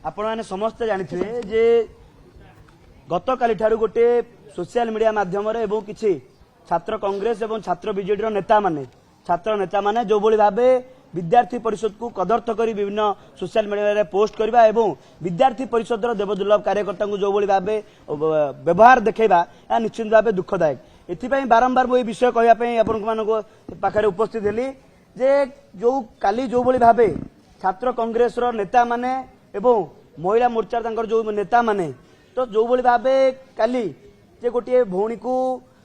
आपण मैंने समस्ते जानी जे गत काली ठारू गोटे सोशल मीडिया माध्यम किसी छात्र कांग्रेस एवं छात्र बीजेडी नेता माने छात्र नेता माने जो भली भाबे विद्यार्थी परिषद को कदर्थ करी विभिन्न सोशल मीडिया पोस्ट करबा एवं विद्यार्थी परिषद देवदुर्लभ कार्यकर्ता को जो भली भाबे व्यवहार देखैबा या निश्चित भाबे दुखदायक एथिपई बारंबार वो विषय कहया आपण मानको पाखरे उपस्थित हेली जे जो काली जो भली भाबे छात्र कांग्रेस रो नेता माने एवं महिला मोर्चा तांकर जो नेता माने तो जो भली भाबे काली जे गोटे भौणी को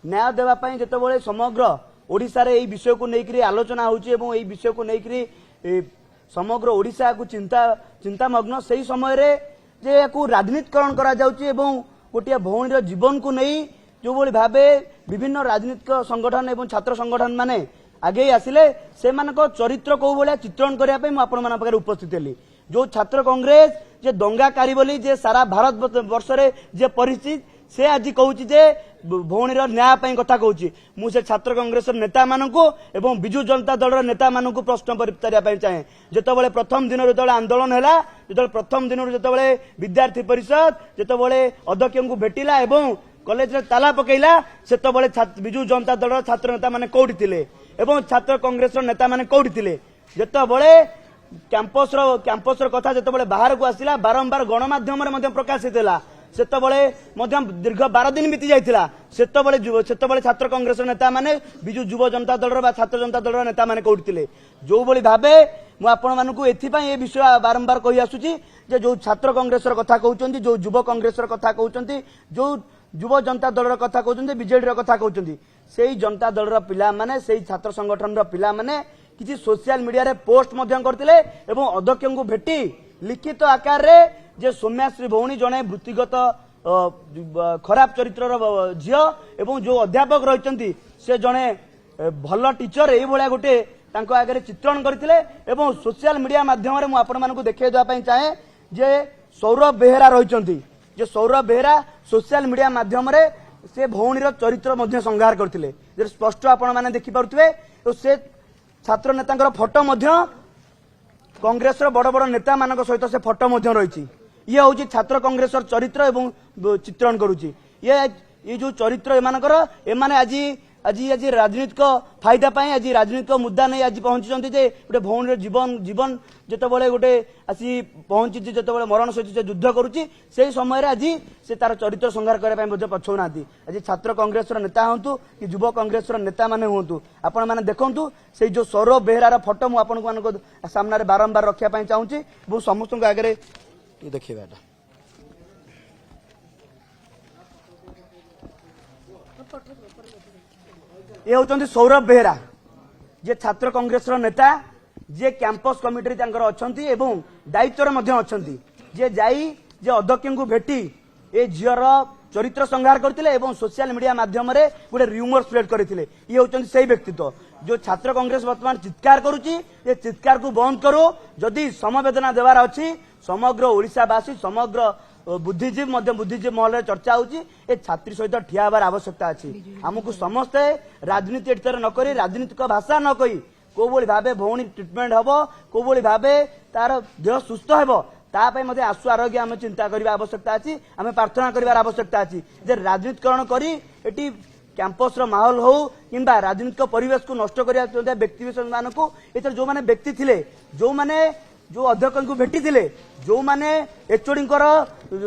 न्याय देवा पई जेतेबेले समग्र ओडिशा रे एई विषय को नेकरी आलोचना होउची एवं एई विषय को नेकरी समग्र ओडिशा को चिंतामग्न सही समय रे जे याकू राजनीतिकरण करा जाउची एवं गोटे भौणी रो जीवन को नहीं जो भली भाबे विभिन्न राजनीतिक संगठन एवं छात्र संगठन माने आगे आसिले से मानको चरित्र को भलिया चित्रण करिया पई म आपण माना पाखरे उपस्थित हेली जो छात्र कांग्रेस जे दंगाकारी बोली जे सारा भारत वर्ष रे जे परिस्थिति से आज कहूँ जे भौणीर न्याय पई कथा कहूँ मुझे छात्र कांग्रेस नेता मानकु एवं बिजु जनता दल नेता मानकु प्रश्न पचारिया चाहे जितेबाला प्रथम दिन जो आंदोलन है जो प्रथम दिन जो विद्यार्थी परिषद जितेबाला अध्यक्ष को भेटिला एवं कॉलेज रे ताला पकेला सेतबेले बिजु जनता दल छात्र नेता माने कोठी थिले एवं छात्र कांग्रेस नेता माने कोठी थिले जेतबेले कैंपस रो कथा जेतबेले बाहर को आसिला बारंबार गणमाध्यम रे मध्य प्रकाशित होला सेतबेले मध्य दीर्घ 12 दिन बीती जाइतिला सेतबेले छात्र कांग्रेस नेता माने बिजु युव जनता दल बा छात्र जनता दल नेता माने कोठी थिले जो भली भाबे मु आपण मानकु एथिपई ए विषय बारंबार कहि आसुची जे जो छात्र कांग्रेस रो कथा कहउचंती जो युव कांग्रेस रो कथा कहउचंती जो युव जनता दल कथा कहउचंती बीजेडी कथा कहउचंती सेही जनता दल पिला माने सेही छात्र संगठन रो पिला माने किसी सोशल मीडिया रे पोस्ट मध्यम करथिले एवं अध्यक्ष को भेटी लिखित आकार रे जे सौम्याश्री भौणी जने वृत्तिगत खराब चरित्र झियो एवं जो अध्यापक रहिचंती से जने भल टीचर एई भलिया गोटे तांको आगे चित्रण करथिले एवं सोशल मीडिया माध्यम रे मु आपण मानकु देखै देबा पई चाहे जे सौरभ बेहेरा रहिचंती जे सौरभ बेहेरा सोशल मीडिया माध्यम रे से भौणीर चरित्र मध्य संहार करथिले जे स्पष्ट आपण माने देखि पारुथबे तो से छात्र नेतांकर फोटो मध्य कांग्रेस रो बड़ बड़ नेता मानक सहित से फोटो मध्य रहिछि ये हूँ छात्र कांग्रेस चित्र एवं चित्रण करुच्ची ये जो चरित्र एमानकर एमाने आज आज आज राजनीतिक फायदा पाई आज राजनीतिक मुद्दा नहीं आज पहुंची जे गोटे भौणी जीवन जीवन जितेबाला गोटे आसी पहुंची जितेबाला मरण सहित से युद्ध करुच्ची से समय आज से तार चरित्र संहार करने पछौना आज छात्र कांग्रेस नेता हूँ कि युव कांग्रेस नेता माने हूँ आपण मैंने देखु से जो सौरभ बेहेरार फोटो मुझे सामने बारंबार रखापी चाहूँगी बहुत समस्त आगे देखिए ये होचंती सौरभ बेहेरा जे छात्र कांग्रेस नेता जे कैंपस कमिटी अछंती एवं दायित्व मध्य अछंती जे जाई जे अध्यक्ष को भेटी ए झीर चरित्र संहार करथिले एवं सोशल मीडिया माध्यम रे गोटे र्यूमर स्प्रेड करथिले ये होचंती सेही व्यक्तित्व जो छात्र कांग्रेस वर्तमान चित्कार करूची ये चित्कार को बंद करो जदि समवेदना देवार अछि समग्र ओडिशावासी समग्र बुद्धिजीवी महल में चर्चा होची ए छात्री सहित ठिया हबार आवश्यकता अछि हमकु समस्ते राजनीति एतर न करी राजनीतिक भाषा न कही को बोली भाबे भौणी ट्रीटमेंट हबो को बोली भाबे तार देह सुस्थ हेबो ता पय मध्ये आशु आरोग्य हम चिंता करबा आवश्यकता अछि हमें प्रार्थना करबार आवश्यकता अछि जे राजनीतिकरण करी एटी कैंपस रो माहौल हो किंबा राजनीतिक परिवेश को नष्ट करिया व्यक्ति विशेष मानकु एतर जो माने व्यक्ति थिले जो माने जो अध्यक्ष को भेटी थिले जो माने एचओडी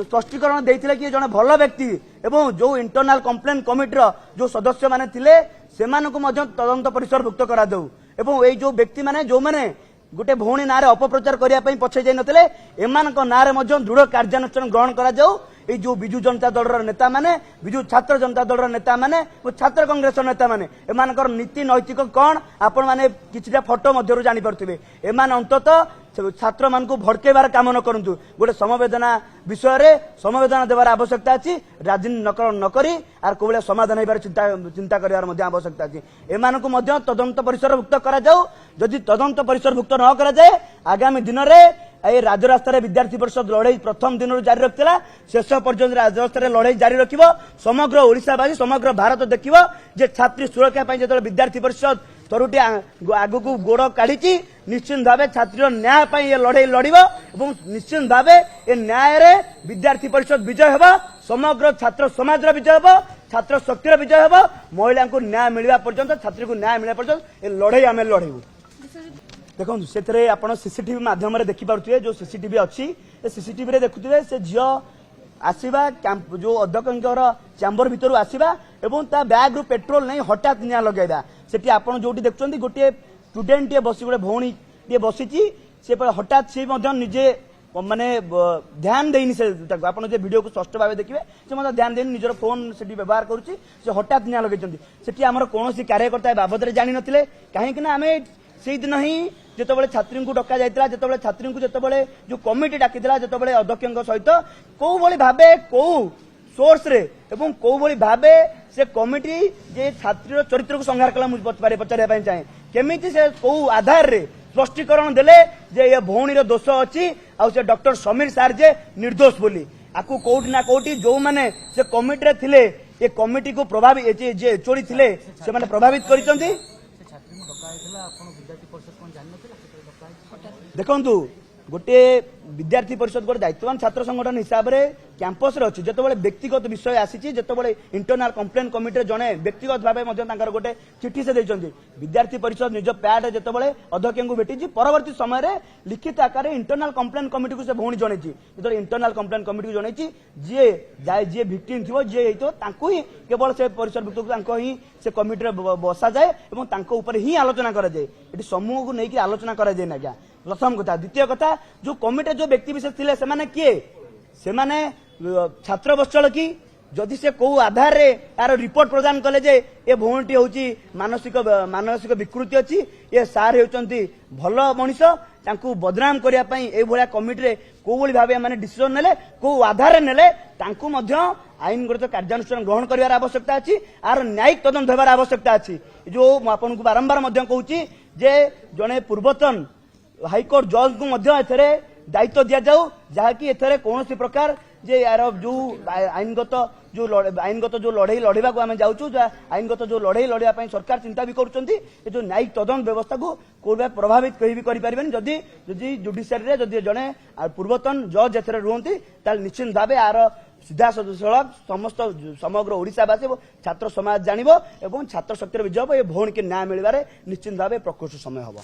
स्पष्टीकरण देइथिले कि जने भल व्यक्ति एवं जो इंटरनल कंप्लेंट कमिटी जो सदस्य माने थिले सेमानकु मध्य तदंत परिसरभुक्त करा दउ एवं ए जो व्यक्ति माने जो माने गोटे भौणी नारे अपप्रचार करिया पई पछे जाय नथिले एमानक नारे मध्य दृढ़ कार्यानुष्ठान ग्रहण करा जाऊ ए जो बिजु जनता दल नेता माने बिजु छात्र जनता दल नेता माने छात्र कांग्रेस नेता माने एमानकर नीति नैतिक कौन आपण माने किछिटा फोटो मध्यरु जानि परथिबे एमान अंततः छात्र मान को भड़केबार काम न करंतु गोटे समवेदना विषय रे समवेदना देवार आवश्यकता अछि राजनीति न करी आर कोबले समाधान हेबार चिंता करिवार मध्ये आवश्यकता अछि एमानकु मध्ये तदंत परिसरभुक्त करा जाऊ जदि तदंत परिसरभुक्त न करा जाए आगामी दिन रे ए राजरास्ता विद्यार्थी परिषद लड़ाई प्रथम दिन जारी रखिला शेष पर्यंत राजरास्ता लड़ाई जारी रखिबो समग्र ओडिशावासी समग्र भारत देखिबो जे छात्री सुरक्षा पई जे विद्यार्थी परिषद तरुटी आगु को गोड़ काढ़ी निश्चित भाव छात्री न्याय पाई ये लड़ाई लड़ब और निश्चित भाव ए न्याय रे विद्यार्थी परिषद विजय होब समग्र छात्र समाज विजय होब छात्र शक्तिर विजय होब महिला को न्याय मिलवा पर्यंत छात्री को न्याय मिलवा पर्यंत ए लड़ाई आम लड़ेबू देखो से आप सीसीटीवी माध्यम देखिपे जो सीसीटीवी अच्छी सीसीटीवी देखुए से झील आसवा जो अध्यक्ष चैम्बर भितर आसवा एवं ता बैग रु पेट्रोल नहीं हठात निया लगेगा सेठी आपण जोटी देखुं गोटे स्टूडेंट टे बसी गोटे भौणी टे बसी से हठात सी निजे माने ध्यान देनी से आपन जे वीडियो को स्पष्ट भाव देखिए से मतलब ध्यान देनी निजर फोन से व्यवहार करुच्ची से हठात निया लगे सेठी आमर कौन कार्यकर्ता बाबद जानी नथिले कहीं आमे से दिन ही जिते छात्री को डका जाता जिते छात्री को जिते जो कमिटी डाकी जिते अध्यक्ष सहित कौ भाव कौ सोर्स रे एवं कौ भाव से कमिटी जे छात्री चरित्र को संहार कला मुझे पचार चाहे केमी से कौ आधार रे स्पष्टीकरण देले जे ये भौणी दोष अच्छी से डॉक्टर समीर सार जे निर्दोष बोली आपको कोर्ट ना कोर्ट जो मैंने से कमिटी रे थिले ये कमिटी को प्रभावित जे एचओडी थिले से माने प्रभावित करिसंती देखु गोटे विद्यार्थी परिषद गोटे दायित्ववान छात्र संगठन हिसाब से कैंपस रे अच्छी जिते व्यक्तिगत विषय आसी जिते इंटरनाल कंप्लेन कमिटी जड़े व्यक्तिगत भाव गोटे चिठी से देते विद्यार्थी परिषद निज पैड जिते अध्यक्ष को भेटी परवर्ती समय लिखित आकार इंटरनाल कंप्लेन कमिटी को से भौणी जन जो इंटरनाल कंप्लेन कमिटी को जन जी भिक्टिम थी जी ही केवल से परिसरभुक्त ही से कमिटी बसा जाए और ही आलोचना कराए ये समूह को लेकिन आलोचना कराए ना क्या प्रथम कथा द्वितीय कथा जो कमिटी जो व्यक्ति विशेष थे से किए से छात्र बत्सल कि जदि से कौ आधार रे यार रिपोर्ट प्रदान कले जे ए भौणटी होची मानसिक विकृति अच्छी ये सार होचंती भल मनीष तांकू बदनाम करिया पई ए भलिया कमिटी रे को भली भाबे माने डिसीजन नेले को आधार रे नेले तांकू मध्य आईनगत कार्यानुष्ठान ग्रहण करिवार आवश्यकता अछि आर न्यायिक तदंत हेबार आवश्यकता अछि जो आपन को बारंबार मध्य कहूची जे जने पूर्वतन हाईकोर्ट जज को मध्य एथरे दायित्व दिया जाऊ जहाँकि एथरे कौन प्रकार जे यार जो आईनगत जो लड़ाई लड़ाक आम जाऊँ आईनगत जो लड़ाई लड़ाई सरकार चिंता भी करुँच जो न्यायिक तदंत व्यवस्था को कोई प्रभावित कहीं भी करें जदि जुडिशियरी जदि जड़े पूर्वतन जज एथरे रुहति निश्चित भाव यार सीधा सड़क समस्त समग्र ओडिशावासी छात्र समाज जानिबो एवं छात्र शक्तिर विजय ये भौणी के न्याय मिलबारे निश्चित भाव प्रकृष्ट समय हम।